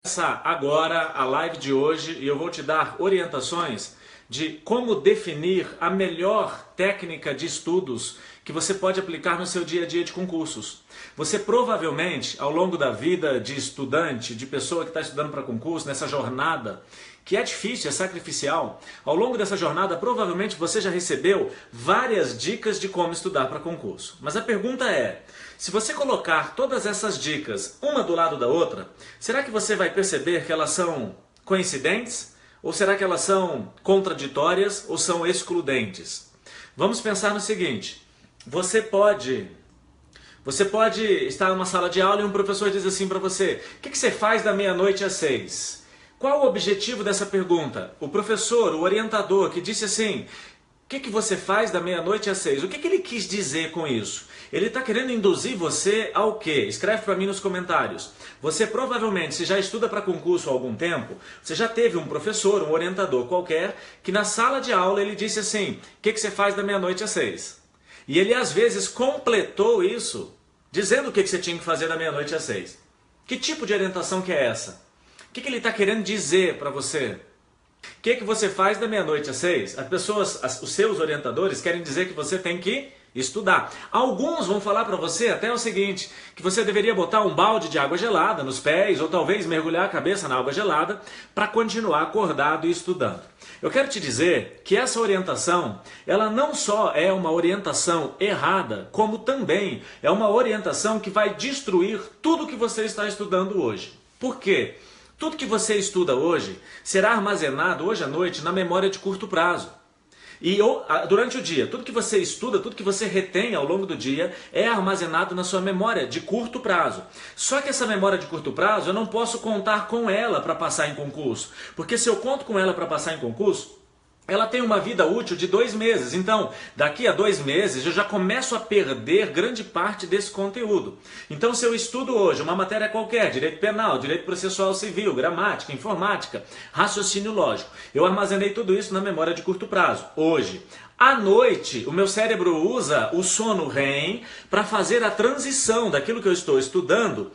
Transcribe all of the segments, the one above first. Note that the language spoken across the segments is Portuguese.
Começar agora a live de hoje e eu vou te dar orientações de como definir a melhor técnica de estudos que você pode aplicar no seu dia a dia de concursos. Você provavelmente, ao longo da vida de estudante, de pessoa que está estudando para concurso, nessa jornada, que é difícil, é sacrificial, ao longo dessa jornada provavelmente você já recebeu várias dicas de como estudar para concurso. Mas a pergunta é, se você colocar todas essas dicas uma do lado da outra, será que você vai perceber que elas são coincidentes? Ou será que elas são contraditórias ou são excludentes? Vamos pensar no seguinte, você pode estar numa sala de aula e um professor diz assim para você, o que você faz da meia-noite às 6? Qual o objetivo dessa pergunta? O professor, o orientador que disse assim, o que você faz da meia-noite às 6? O que ele quis dizer com isso? Ele está querendo induzir você ao quê? Escreve para mim nos comentários. Você provavelmente, se já estuda para concurso há algum tempo, você já teve um professor, um orientador qualquer, que na sala de aula ele disse assim, o que você faz da meia-noite às 6? E ele às vezes completou isso, dizendo o que você tinha que fazer da meia-noite às 6. Que tipo de orientação que é essa? O que ele está querendo dizer para você? O que você faz da meia-noite às 6? Os seus orientadores querem dizer que você tem que estudar. Alguns vão falar para você até o seguinte, que você deveria botar um balde de água gelada nos pés, ou talvez mergulhar a cabeça na água gelada, para continuar acordado e estudando. Eu quero te dizer que essa orientação, ela não só é uma orientação errada, como também é uma orientação que vai destruir tudo que você está estudando hoje. Por quê? Tudo que você estuda hoje será armazenado hoje à noite na memória de curto prazo. E durante o dia, tudo que você estuda, tudo que você retém ao longo do dia é armazenado na sua memória de curto prazo. Só que essa memória de curto prazo eu não posso contar com ela para passar em concurso. Porque se eu conto com ela para passar em concurso, ela tem uma vida útil de 2 meses, então daqui a 2 meses eu já começo a perder grande parte desse conteúdo. Então se eu estudo hoje uma matéria qualquer, direito penal, direito processual civil, gramática, informática, raciocínio lógico, eu armazenei tudo isso na memória de curto prazo, hoje. À noite, o meu cérebro usa o sono REM para fazer a transição daquilo que eu estou estudando,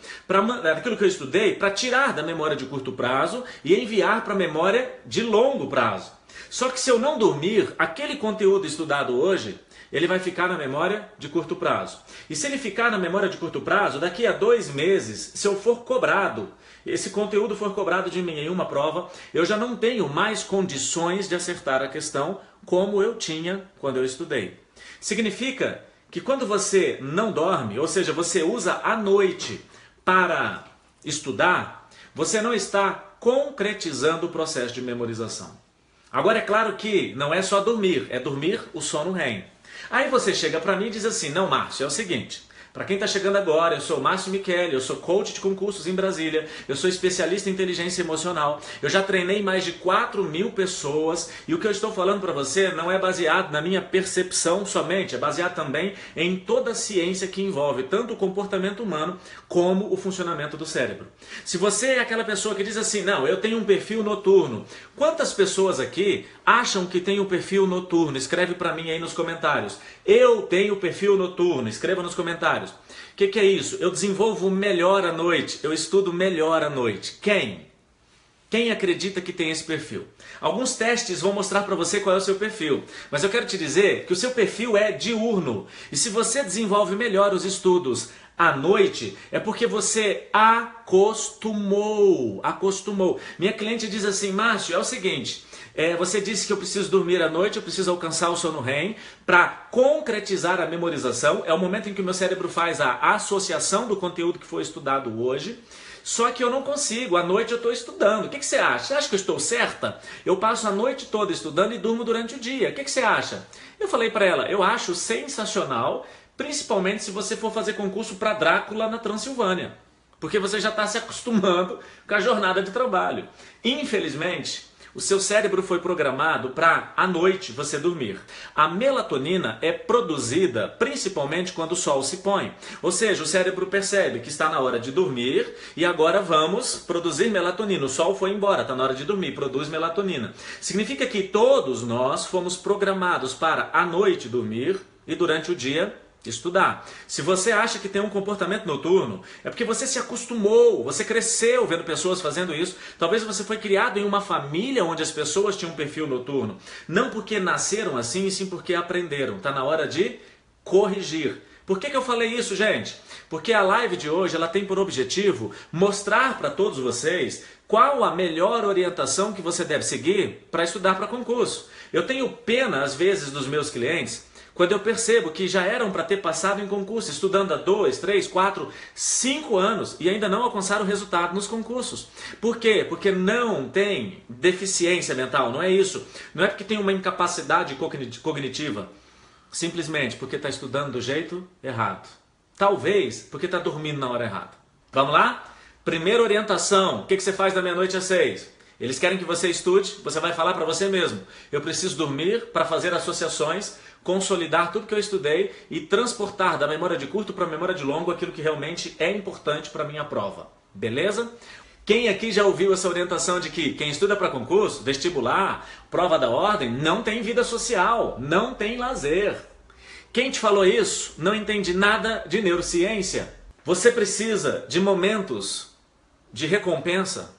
daquilo que eu estudei, para tirar da memória de curto prazo e enviar para a memória de longo prazo. Só que se eu não dormir, aquele conteúdo estudado hoje, ele vai ficar na memória de curto prazo. E se ele ficar na memória de curto prazo, daqui a 2 meses, se eu for cobrado, esse conteúdo for cobrado de mim em uma prova, eu já não tenho mais condições de acertar a questão como eu tinha quando eu estudei. Significa que quando você não dorme, ou seja, você usa a noite para estudar, você não está concretizando o processo de memorização. Agora é claro que não é só dormir, é dormir o sono REM. Aí você chega para mim e diz assim, não Márcio, é o seguinte, para quem está chegando agora, eu sou Márcio Micheli, eu sou coach de concursos em Brasília, eu sou especialista em inteligência emocional, eu já treinei mais de 4.000 pessoas e o que eu estou falando para você não é baseado na minha percepção somente, é baseado também em toda a ciência que envolve tanto o comportamento humano como o funcionamento do cérebro. Se você é aquela pessoa que diz assim, não, eu tenho um perfil noturno, quantas pessoas aqui acham que tem um perfil noturno? Escreve para mim aí nos comentários. Eu tenho perfil noturno, escreva nos comentários. O que é isso? Eu desenvolvo melhor à noite, eu estudo melhor à noite. Quem? Quem acredita que tem esse perfil? Alguns testes vão mostrar para você qual é o seu perfil, mas eu quero te dizer que o seu perfil é diurno. E se você desenvolve melhor os estudos à noite, é porque você acostumou. Minha cliente diz assim, Márcio, é o seguinte, você disse que eu preciso dormir à noite, eu preciso alcançar o sono REM para concretizar a memorização. É o momento em que o meu cérebro faz a associação do conteúdo que foi estudado hoje. Só que eu não consigo, à noite eu estou estudando. O que você acha? Você acha que eu estou certa? Eu passo a noite toda estudando e durmo durante o dia. O que você acha? Eu falei para ela, eu acho sensacional, principalmente se você for fazer concurso para Drácula na Transilvânia. Porque você já está se acostumando com a jornada de trabalho. Infelizmente, o seu cérebro foi programado para, à noite, você dormir. A melatonina é produzida principalmente quando o sol se põe. Ou seja, o cérebro percebe que está na hora de dormir e agora vamos produzir melatonina. O sol foi embora, está na hora de dormir, produz melatonina. Significa que todos nós fomos programados para, à noite, dormir e durante o dia Estudar. Se você acha que tem um comportamento noturno, é porque você se acostumou, você cresceu vendo pessoas fazendo isso. Talvez você foi criado em uma família onde as pessoas tinham um perfil noturno. Não porque nasceram assim, e sim porque aprenderam. Está na hora de corrigir. Por que eu falei isso, gente? Porque a live de hoje ela tem por objetivo mostrar para todos vocês qual a melhor orientação que você deve seguir para estudar para concurso. Eu tenho pena, às vezes, dos meus clientes quando eu percebo que já eram para ter passado em concurso, estudando há 2, 3, 4, 5 anos e ainda não alcançaram o resultado nos concursos. Por quê? Porque não tem deficiência mental, não é isso. Não é porque tem uma incapacidade cognitiva, simplesmente porque está estudando do jeito errado. Talvez porque está dormindo na hora errada. Vamos lá? Primeira orientação, o que você faz da meia-noite às 6? Eles querem que você estude, você vai falar para você mesmo. Eu preciso dormir para fazer associações, consolidar tudo que eu estudei e transportar da memória de curto para a memória de longo aquilo que realmente é importante para a minha prova. Beleza? Quem aqui já ouviu essa orientação de que quem estuda para concurso, vestibular, prova da ordem, não tem vida social, não tem lazer? Quem te falou isso não entende nada de neurociência. Você precisa de momentos de recompensa,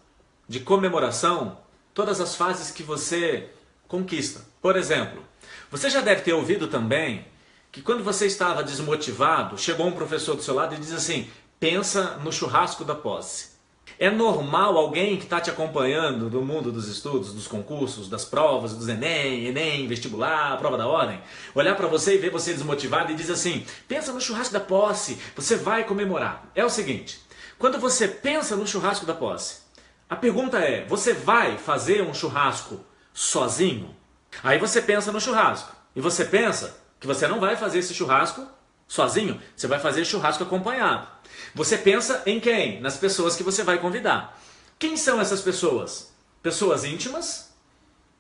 de comemoração, todas as fases que você conquista. Por exemplo, você já deve ter ouvido também que quando você estava desmotivado, chegou um professor do seu lado e diz assim, pensa no churrasco da posse. É normal alguém que está te acompanhando do mundo dos estudos, dos concursos, das provas, dos Enem, vestibular, prova da ordem, olhar para você e ver você desmotivado e diz assim, pensa no churrasco da posse, você vai comemorar. É o seguinte, quando você pensa no churrasco da posse, a pergunta é, você vai fazer um churrasco sozinho? Aí você pensa no churrasco e você pensa que você não vai fazer esse churrasco sozinho, você vai fazer churrasco acompanhado. Você pensa em quem? Nas pessoas que você vai convidar. Quem são essas pessoas? Pessoas íntimas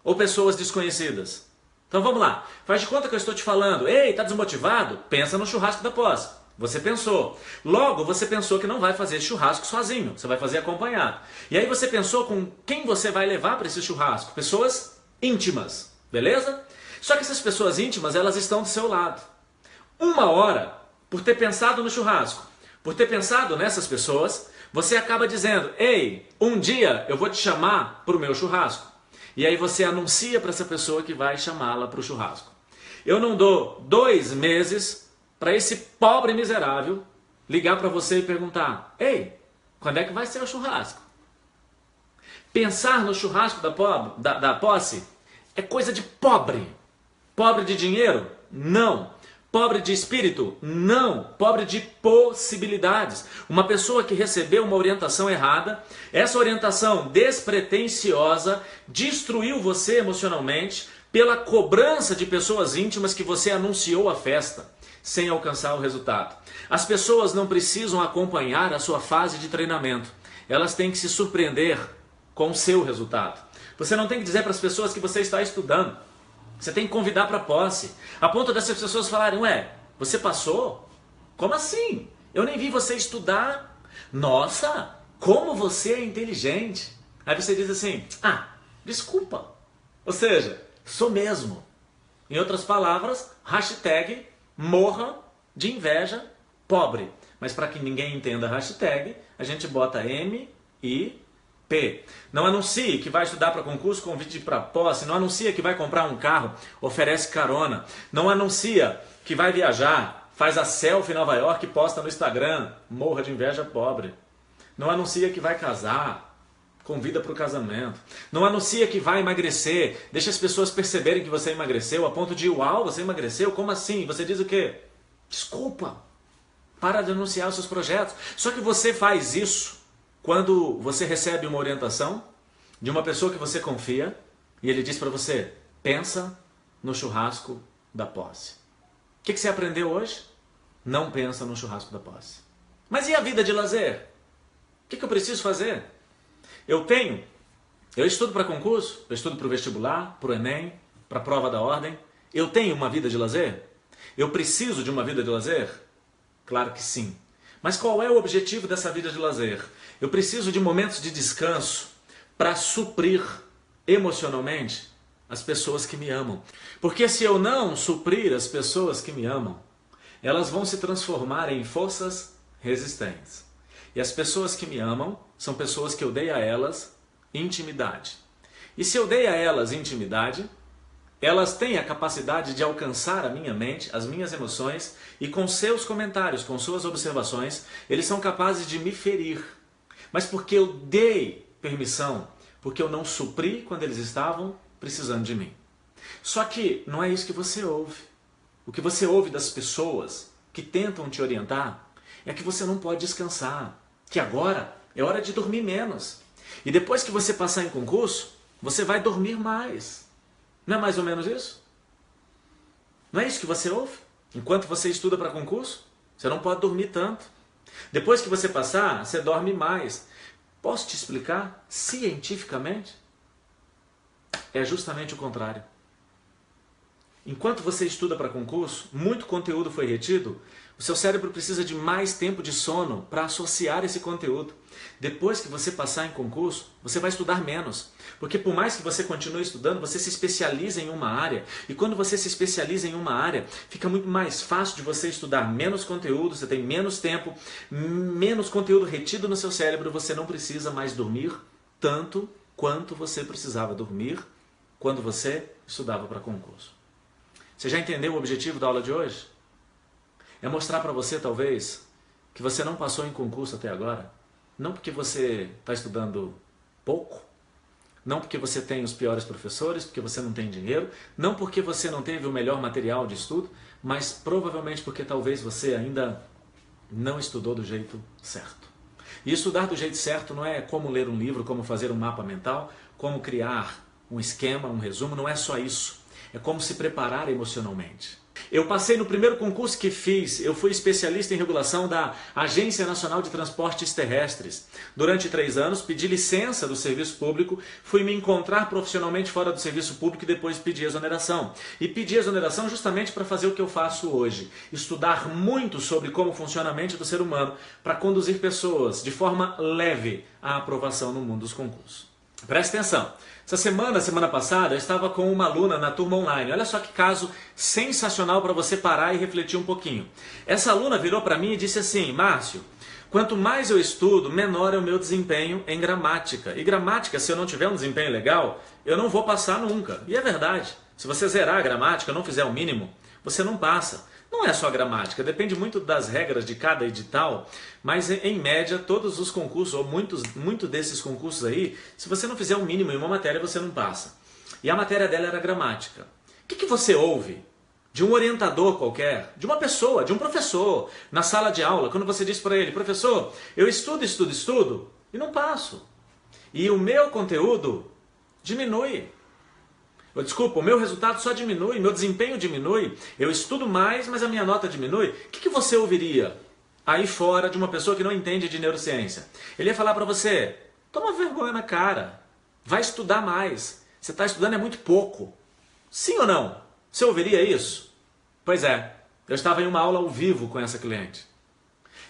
ou pessoas desconhecidas? Então vamos lá, faz de conta que eu estou te falando, ei, tá desmotivado? Pensa no churrasco da posse. Você pensou. Logo, você pensou que não vai fazer churrasco sozinho, você vai fazer acompanhado. E aí você pensou com quem você vai levar para esse churrasco? Pessoas íntimas, beleza? Só que essas pessoas íntimas, elas estão do seu lado. Uma hora, por ter pensado no churrasco, por ter pensado nessas pessoas, você acaba dizendo, ei, um dia eu vou te chamar para o meu churrasco. E aí você anuncia para essa pessoa que vai chamá-la para o churrasco. Eu não dou 2 meses para esse pobre miserável ligar para você e perguntar, ei, quando é que vai ser o churrasco? Pensar no churrasco da posse é coisa de pobre. Pobre de dinheiro? Não. Pobre de espírito? Não. Pobre de possibilidades. Uma pessoa que recebeu uma orientação errada, essa orientação despretensiosa destruiu você emocionalmente pela cobrança de pessoas íntimas que você anunciou a festa, sem alcançar o resultado. As pessoas não precisam acompanhar a sua fase de treinamento. Elas têm que se surpreender com o seu resultado. Você não tem que dizer para as pessoas que você está estudando. Você tem que convidar para a posse. A ponto dessas pessoas falarem, ué, você passou? Como assim? Eu nem vi você estudar. Nossa, como você é inteligente. Aí você diz assim, ah, desculpa. Ou seja, sou mesmo. Em outras palavras, hashtag morra de inveja pobre. Mas para que ninguém entenda a hashtag, a gente bota M-I-P. Não anuncie que vai estudar para concurso, convite para posse. Não anuncia que vai comprar um carro, oferece carona. Não anuncia que vai viajar, faz a selfie em Nova York e posta no Instagram, morra de inveja pobre. Não anuncia que vai casar, convida para o casamento. Não anuncia que vai emagrecer, deixa as pessoas perceberem que você emagreceu a ponto de, uau, você emagreceu? Como assim? Você diz o quê? Desculpa, para de anunciar os seus projetos. Só que você faz isso quando você recebe uma orientação de uma pessoa que você confia e ele diz para você, pensa no churrasco da posse. O que você aprendeu hoje? Não pensa no churrasco da posse. Mas e a vida de lazer? O que eu preciso fazer? Eu estudo para concurso, eu estudo para o vestibular, para o Enem, para a prova da ordem. Eu tenho uma vida de lazer? Eu preciso de uma vida de lazer? Claro que sim. Mas qual é o objetivo dessa vida de lazer? Eu preciso de momentos de descanso para suprir emocionalmente as pessoas que me amam. Porque se eu não suprir as pessoas que me amam, elas vão se transformar em forças resistentes. E as pessoas que me amam são pessoas que eu dei a elas intimidade. E se eu dei a elas intimidade, elas têm a capacidade de alcançar a minha mente, as minhas emoções, e com seus comentários, com suas observações, eles são capazes de me ferir. Mas porque eu dei permissão, porque eu não supri quando eles estavam precisando de mim. Só que não é isso que você ouve. O que você ouve das pessoas que tentam te orientar é que você não pode descansar, que agora é hora de dormir menos. E depois que você passar em concurso, você vai dormir mais. Não é mais ou menos isso? Não é isso que você ouve? Enquanto você estuda para concurso, você não pode dormir tanto. Depois que você passar, você dorme mais. Posso te explicar cientificamente? É justamente o contrário. Enquanto você estuda para concurso, muito conteúdo foi retido, o seu cérebro precisa de mais tempo de sono para associar esse conteúdo. Depois que você passar em concurso, você vai estudar menos. Porque por mais que você continue estudando, você se especializa em uma área. E quando você se especializa em uma área, fica muito mais fácil de você estudar menos conteúdo, você tem menos tempo, menos conteúdo retido no seu cérebro, você não precisa mais dormir tanto quanto você precisava dormir quando você estudava para concurso. Você já entendeu o objetivo da aula de hoje? É mostrar para você, talvez, que você não passou em concurso até agora. Não porque você está estudando pouco, não porque você tem os piores professores, porque você não tem dinheiro, não porque você não teve o melhor material de estudo, mas provavelmente porque talvez você ainda não estudou do jeito certo. E estudar do jeito certo não é como ler um livro, como fazer um mapa mental, como criar um esquema, um resumo, não é só isso. É como se preparar emocionalmente. Eu passei no primeiro concurso que fiz, eu fui especialista em regulação da Agência Nacional de Transportes Terrestres. Durante 3 anos, pedi licença do serviço público, fui me encontrar profissionalmente fora do serviço público e depois pedi exoneração. E pedi exoneração justamente para fazer o que eu faço hoje. Estudar muito sobre como funciona a mente do ser humano para conduzir pessoas de forma leve à aprovação no mundo dos concursos. Presta atenção. Essa semana passada, eu estava com uma aluna na turma online. Olha só que caso sensacional para você parar e refletir um pouquinho. Essa aluna virou para mim e disse assim: Márcio, quanto mais eu estudo, menor é o meu desempenho em gramática. E gramática, se eu não tiver um desempenho legal, eu não vou passar nunca. E é verdade. Se você zerar a gramática, não fizer o mínimo, você não passa. Não é só gramática, depende muito das regras de cada edital, mas em média todos os concursos, ou muito desses concursos aí, se você não fizer o mínimo em uma matéria, você não passa. E a matéria dela era gramática. O que você ouve de um orientador qualquer, de uma pessoa, de um professor, na sala de aula, quando você diz para ele: professor, eu estudo e não passo. E o meu conteúdo diminui. Desculpa, o meu resultado só diminui, meu desempenho diminui, eu estudo mais, mas a minha nota diminui. O que você ouviria aí fora de uma pessoa que não entende de neurociência? Ele ia falar para você: toma vergonha na cara, vai estudar mais, você está estudando é muito pouco. Sim ou não? Você ouviria isso? Pois é, eu estava em uma aula ao vivo com essa cliente.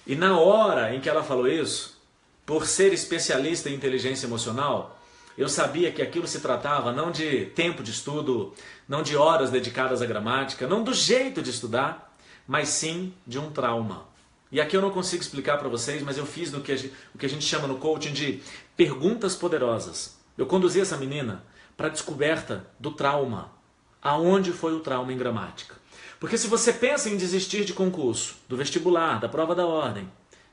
E na hora em que ela falou isso, por ser especialista em inteligência emocional, eu sabia que aquilo se tratava não de tempo de estudo, não de horas dedicadas à gramática, não do jeito de estudar, mas sim de um trauma. E aqui eu não consigo explicar para vocês, mas eu fiz o que a gente chama no coaching de perguntas poderosas. Eu conduzi essa menina para a descoberta do trauma. Aonde foi o trauma em gramática? Porque se você pensa em desistir de concurso, do vestibular, da prova da ordem,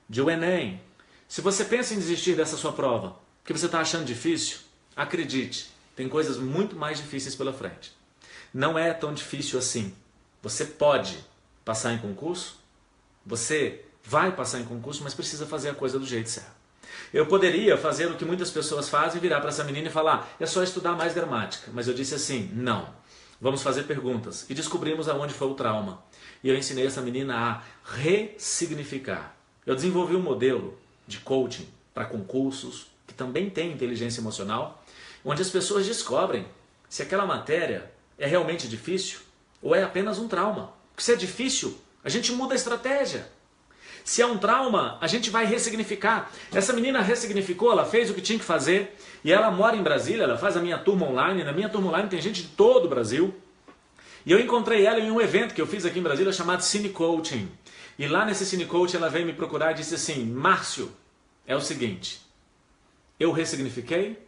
de o Enem, se você pensa em desistir dessa sua prova, porque você está achando difícil, acredite, tem coisas muito mais difíceis pela frente. Não é tão difícil assim. Você pode passar em concurso, você vai passar em concurso, mas precisa fazer a coisa do jeito certo. Eu poderia fazer o que muitas pessoas fazem, virar para essa menina e falar: é só estudar mais gramática. Mas eu disse assim: não. Vamos fazer perguntas. E descobrimos aonde foi o trauma. E eu ensinei essa menina a ressignificar. Eu desenvolvi um modelo de coaching para concursos, que também tem inteligência emocional, onde as pessoas descobrem se aquela matéria é realmente difícil ou é apenas um trauma. Porque se é difícil, a gente muda a estratégia. Se é um trauma, a gente vai ressignificar. Essa menina ressignificou, ela fez o que tinha que fazer, e ela mora em Brasília, ela faz a minha turma online. Na minha turma online tem gente de todo o Brasil. E eu encontrei ela em um evento que eu fiz aqui em Brasília chamado Cine Coaching. E lá nesse Cine Coaching ela veio me procurar e disse assim: Márcio, é o seguinte, eu ressignifiquei.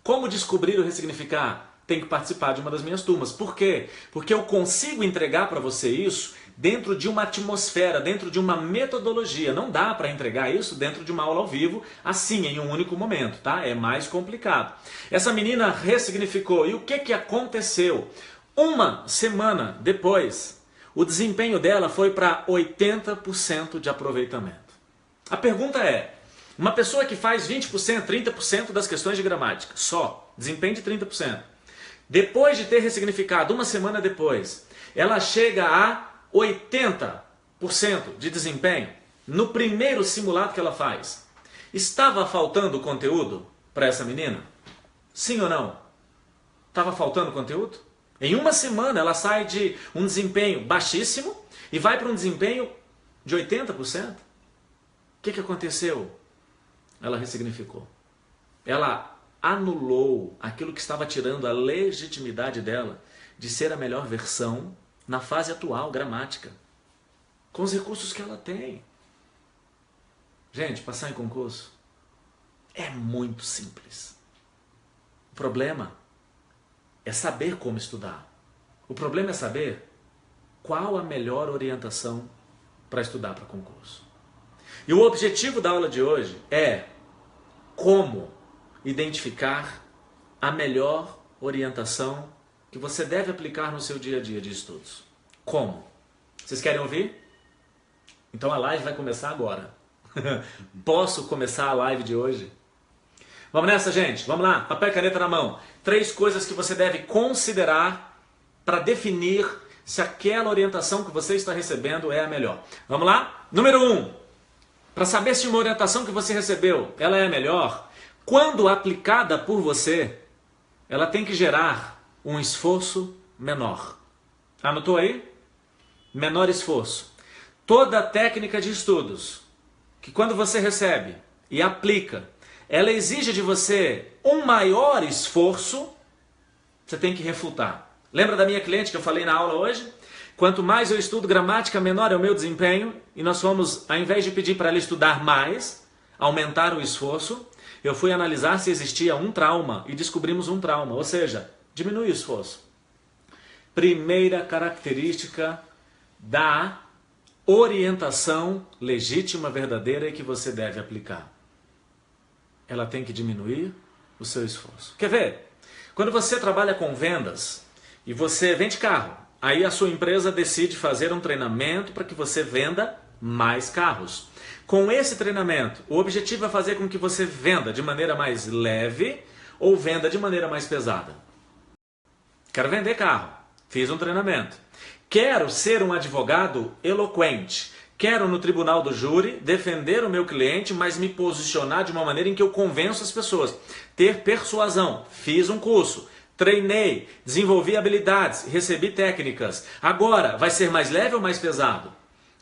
Como descobrir o ressignificar? Tem que participar de uma das minhas turmas. Por quê? Porque eu consigo entregar para você isso dentro de uma atmosfera, dentro de uma metodologia. Não dá para entregar isso dentro de uma aula ao vivo, assim, em um único momento, tá? É mais complicado. Essa menina ressignificou. E o que aconteceu? Uma semana depois, o desempenho dela foi para 80% de aproveitamento. A pergunta é, uma pessoa que faz 20%, 30% das questões de gramática, só, desempenho de 30%, depois de ter ressignificado, uma semana depois, ela chega a 80% de desempenho no primeiro simulado que ela faz. Estava faltando conteúdo para essa menina? Sim ou não? Estava faltando conteúdo? Em uma semana ela sai de um desempenho baixíssimo e vai para um desempenho de 80%? O que aconteceu? Ela ressignificou. Ela anulou aquilo que estava tirando a legitimidade dela de ser a melhor versão na fase atual, gramática, com os recursos que ela tem. Gente, passar em concurso é muito simples. O problema é saber como estudar. O problema é saber qual a melhor orientação para estudar para concurso. E o objetivo da aula de hoje é como identificar a melhor orientação que você deve aplicar no seu dia a dia de estudos. Como? Vocês querem ouvir? Então a live vai começar agora. Posso começar a live de hoje? Vamos nessa, gente? Vamos lá, papel e caneta na mão. 3 coisas que você deve considerar para definir se aquela orientação que você está recebendo é a melhor. Vamos lá? Número 1. Para saber se uma orientação que você recebeu ela é a melhor, quando aplicada por você, ela tem que gerar um esforço menor. Anotou aí? Menor esforço. Toda técnica de estudos que quando você recebe e aplica, ela exige de você um maior esforço, você tem que refutar. Lembra da minha cliente que eu falei na aula hoje? Quanto mais eu estudo gramática, menor é o meu desempenho. E nós fomos, ao invés de pedir para ela estudar mais, aumentar o esforço, eu fui analisar se existia um trauma e descobrimos um trauma, ou seja, diminui o esforço. Primeira característica da orientação legítima, verdadeira e que você deve aplicar. Ela tem que diminuir o seu esforço. Quer ver? Quando você trabalha com vendas e você vende carro, aí a sua empresa decide fazer um treinamento para que você venda mais carros. Com esse treinamento, o objetivo é fazer com que você venda de maneira mais leve ou venda de maneira mais pesada. Quero vender carro. Fiz um treinamento. Quero ser um advogado eloquente. Quero no tribunal do júri defender o meu cliente, mas me posicionar de uma maneira em que eu convenço as pessoas. Ter persuasão. Fiz um curso. Treinei, desenvolvi habilidades, recebi técnicas. Agora, vai ser mais leve ou mais pesado?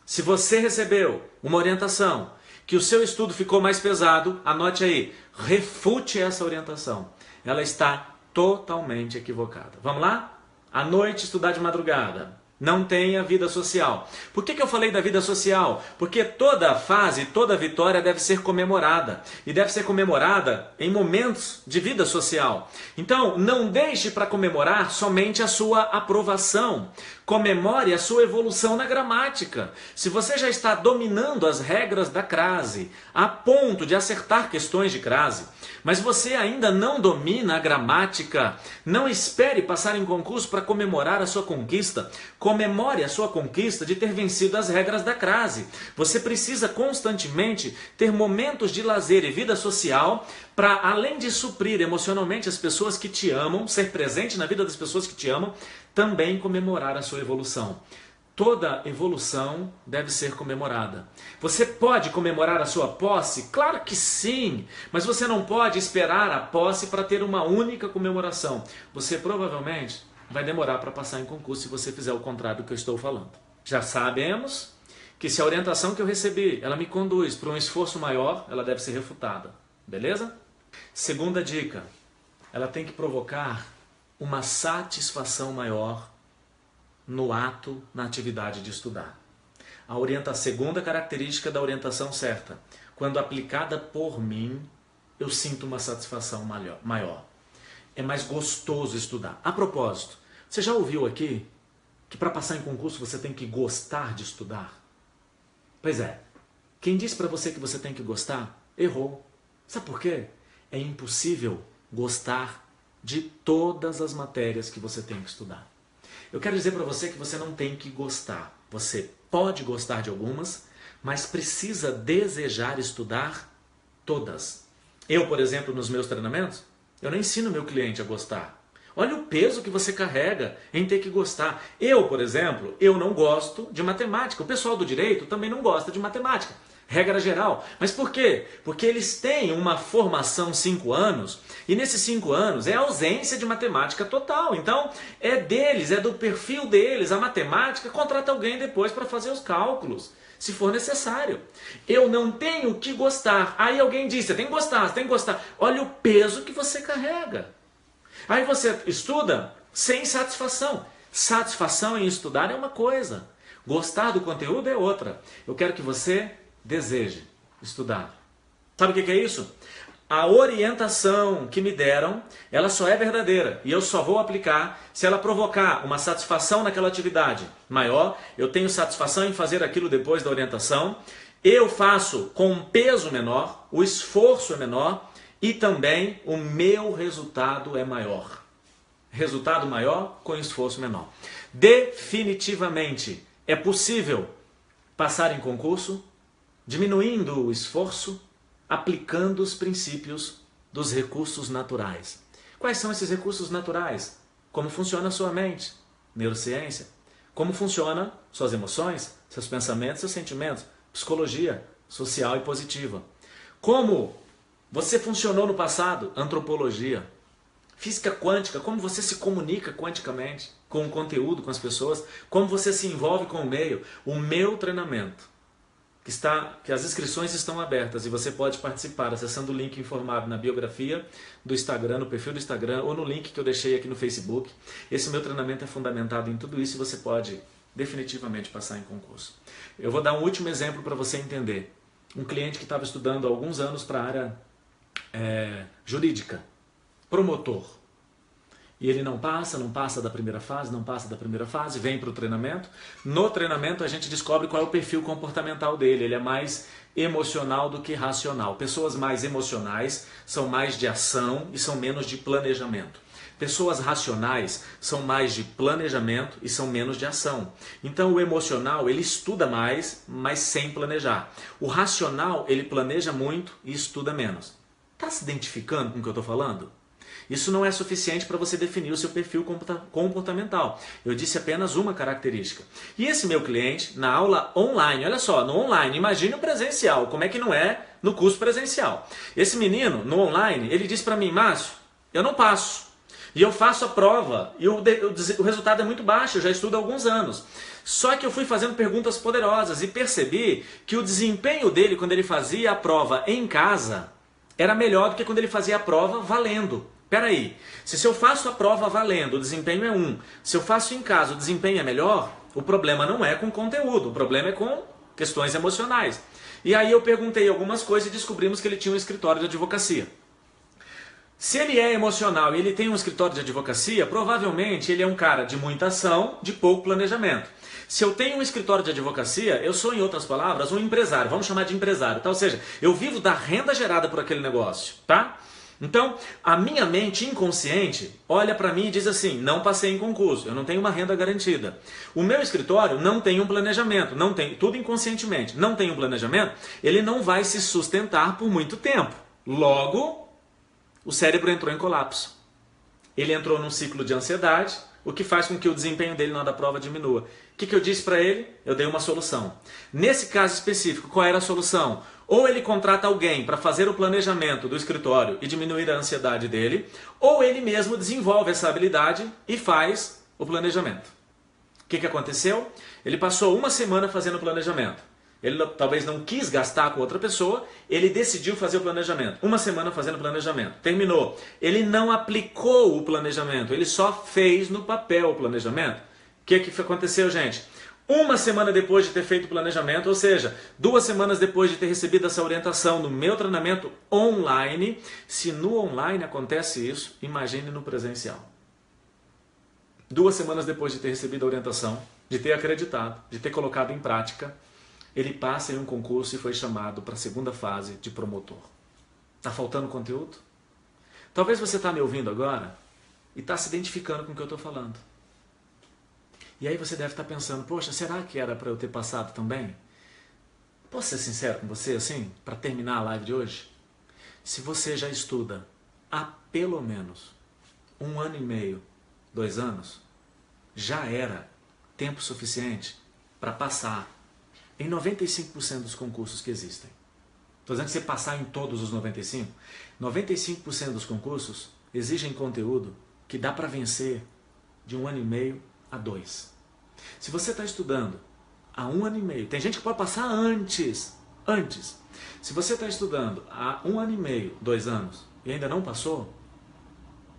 Se você recebeu uma orientação que o seu estudo ficou mais pesado, anote aí, refute essa orientação. Ela está totalmente equivocada. Vamos lá? À noite, estudar de madrugada. Não tenha vida social. Por que eu falei da vida social? Porque toda fase, toda vitória deve ser comemorada. E deve ser comemorada em momentos de vida social. Então, não deixe para comemorar somente a sua aprovação. Comemore a sua evolução na gramática. Se você já está dominando as regras da crase, a ponto de acertar questões de crase, mas você ainda não domina a gramática, não espere passar em concurso para comemorar a sua conquista. Comemore a sua conquista de ter vencido as regras da crase. Você precisa constantemente ter momentos de lazer e vida social para, além de suprir emocionalmente as pessoas que te amam, ser presente na vida das pessoas que te amam, também comemorar a sua evolução. Toda evolução deve ser comemorada. Você pode comemorar a sua posse? Claro que sim, mas você não pode esperar a posse para ter uma única comemoração. Você provavelmente vai demorar para passar em concurso se você fizer o contrário do que eu estou falando. Já sabemos que se a orientação que eu recebi, ela me conduz para um esforço maior, ela deve ser refutada. Beleza? Segunda dica, ela tem que provocar uma satisfação maior no ato, na atividade de estudar. A segunda característica da orientação certa: quando aplicada por mim, eu sinto uma satisfação maior. É mais gostoso estudar. A propósito, você já ouviu aqui que para passar em concurso você tem que gostar de estudar? Pois é, quem disse para você que você tem que gostar, errou. Sabe por quê? É impossível gostar de todas as matérias que você tem que estudar. Eu quero dizer para você que você não tem que gostar. Você pode gostar de algumas, mas precisa desejar estudar todas. Eu, por exemplo, nos meus treinamentos, eu não ensino meu cliente a gostar. Olha o peso que você carrega em ter que gostar. Eu, por exemplo, eu não gosto de matemática. O pessoal do direito também não gosta de matemática. Regra geral. Mas por quê? Porque eles têm uma formação 5 anos e nesses 5 anos é ausência de matemática total. Então é deles, é do perfil deles. A matemática contrata alguém depois para fazer os cálculos, se for necessário. Eu não tenho que gostar. Aí alguém diz, você tem que gostar, você tem que gostar. Olha o peso que você carrega. Aí você estuda sem satisfação. Satisfação em estudar é uma coisa. Gostar do conteúdo é outra. Eu quero que você deseje estudar. Sabe o que é isso? A orientação que me deram, ela só é verdadeira e eu só vou aplicar se ela provocar uma satisfação naquela atividade maior. Eu tenho satisfação em fazer aquilo depois da orientação. Eu faço com um peso menor, o esforço é menor e também o meu resultado é maior. Resultado maior com esforço menor. Definitivamente é possível passar em concurso diminuindo o esforço, aplicando os princípios dos recursos naturais. Quais são esses recursos naturais? Como funciona a sua mente? Neurociência. Como funciona suas emoções, seus pensamentos, seus sentimentos? Psicologia social e positiva. Como você funcionou no passado? Antropologia. Física quântica, como você se comunica quanticamente com o conteúdo, com as pessoas, como você se envolve com o meio. O meu treinamento, que as inscrições estão abertas e você pode participar acessando o link informado na biografia do Instagram, no perfil do Instagram ou no link que eu deixei aqui no Facebook. Esse meu treinamento é fundamentado em tudo isso e você pode definitivamente passar em concurso. Eu vou dar um último exemplo para você entender. Um cliente que estava estudando há alguns anos para a área jurídica, promotor. E ele não passa da primeira fase, vem para o treinamento. No treinamento a gente descobre qual é o perfil comportamental dele. Ele é mais emocional do que racional. Pessoas mais emocionais são mais de ação e são menos de planejamento. Pessoas racionais são mais de planejamento e são menos de ação. Então o emocional, ele estuda mais, mas sem planejar. O racional, ele planeja muito e estuda menos. Está se identificando com o que eu estou falando? Isso não é suficiente para você definir o seu perfil comportamental. Eu disse apenas uma característica. E esse meu cliente, na aula online, olha só, no online, imagine o presencial, como é que não é no curso presencial. Esse menino, no online, ele disse para mim, Márcio, eu não passo. E eu faço a prova, e o resultado é muito baixo, eu já estudo há alguns anos. Só que eu fui fazendo perguntas poderosas e percebi que o desempenho dele quando ele fazia a prova em casa era melhor do que quando ele fazia a prova valendo. Peraí, se eu faço a prova valendo, o desempenho é 1. Se eu faço em casa, o desempenho é melhor, o problema não é com conteúdo, o problema é com questões emocionais. E aí eu perguntei algumas coisas e descobrimos que ele tinha um escritório de advocacia. Se ele é emocional e ele tem um escritório de advocacia, provavelmente ele é um cara de muita ação, de pouco planejamento. Se eu tenho um escritório de advocacia, eu sou, em outras palavras, um empresário, vamos chamar de empresário, tá? Ou seja, eu vivo da renda gerada por aquele negócio, tá? Então, a minha mente inconsciente olha para mim e diz assim, não passei em concurso, eu não tenho uma renda garantida. O meu escritório não tem um planejamento, não tem, tudo inconscientemente, não tem um planejamento, ele não vai se sustentar por muito tempo. Logo, o cérebro entrou em colapso. Ele entrou num ciclo de ansiedade, o que faz com que o desempenho dele na hora da prova diminua. O que eu disse para ele? Eu dei uma solução. Nesse caso específico, qual era a solução? Ou ele contrata alguém para fazer o planejamento do escritório e diminuir a ansiedade dele, ou ele mesmo desenvolve essa habilidade e faz o planejamento. O que aconteceu? Ele passou uma semana fazendo o planejamento. Ele talvez não quis gastar com outra pessoa, ele decidiu fazer o planejamento. Uma semana fazendo o planejamento. Terminou. Ele não aplicou o planejamento, ele só fez no papel o planejamento. que aconteceu, gente? Uma semana depois de ter feito o planejamento, ou seja, 2 semanas depois de ter recebido essa orientação no meu treinamento online, se no online acontece isso, imagine no presencial. 2 semanas depois de ter recebido a orientação, de ter acreditado, de ter colocado em prática, ele passa em um concurso e foi chamado para a segunda fase de promotor. Está faltando conteúdo? Talvez você está me ouvindo agora e está se identificando com o que eu estou falando. E aí você deve estar pensando, poxa, será que era para eu ter passado também? Posso ser sincero com você, assim, para terminar a live de hoje? Se você já estuda há pelo menos 1 ano e meio, 2 anos, já era tempo suficiente para passar em 95% dos concursos que existem. Estou dizendo que você passar em todos os 95%. 95% dos concursos exigem conteúdo que dá para vencer de 1 ano e meio a 2. Se você está estudando há 1 ano e meio, tem gente que pode passar antes. Se você está estudando há 1 ano e meio, 2 anos e ainda não passou,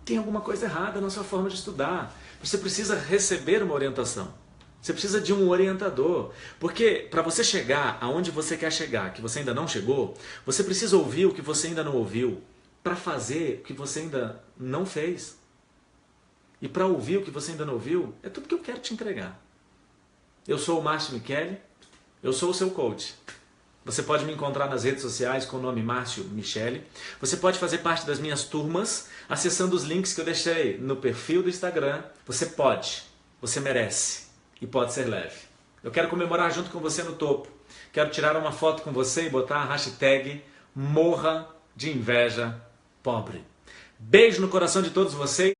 tem alguma coisa errada na sua forma de estudar. Você precisa receber uma orientação. Você precisa de um orientador. Porque para você chegar aonde você quer chegar, que você ainda não chegou, você precisa ouvir o que você ainda não ouviu, para fazer o que você ainda não fez. E para ouvir o que você ainda não ouviu, é tudo que eu quero te entregar. Eu sou o Márcio Micheli, eu sou o seu coach. Você pode me encontrar nas redes sociais com o nome Márcio Micheli. Você pode fazer parte das minhas turmas acessando os links que eu deixei no perfil do Instagram. Você pode, você merece e pode ser leve. Eu quero comemorar junto com você no topo. Quero tirar uma foto com você e botar a hashtag Morra de Inveja Pobre. Beijo no coração de todos vocês.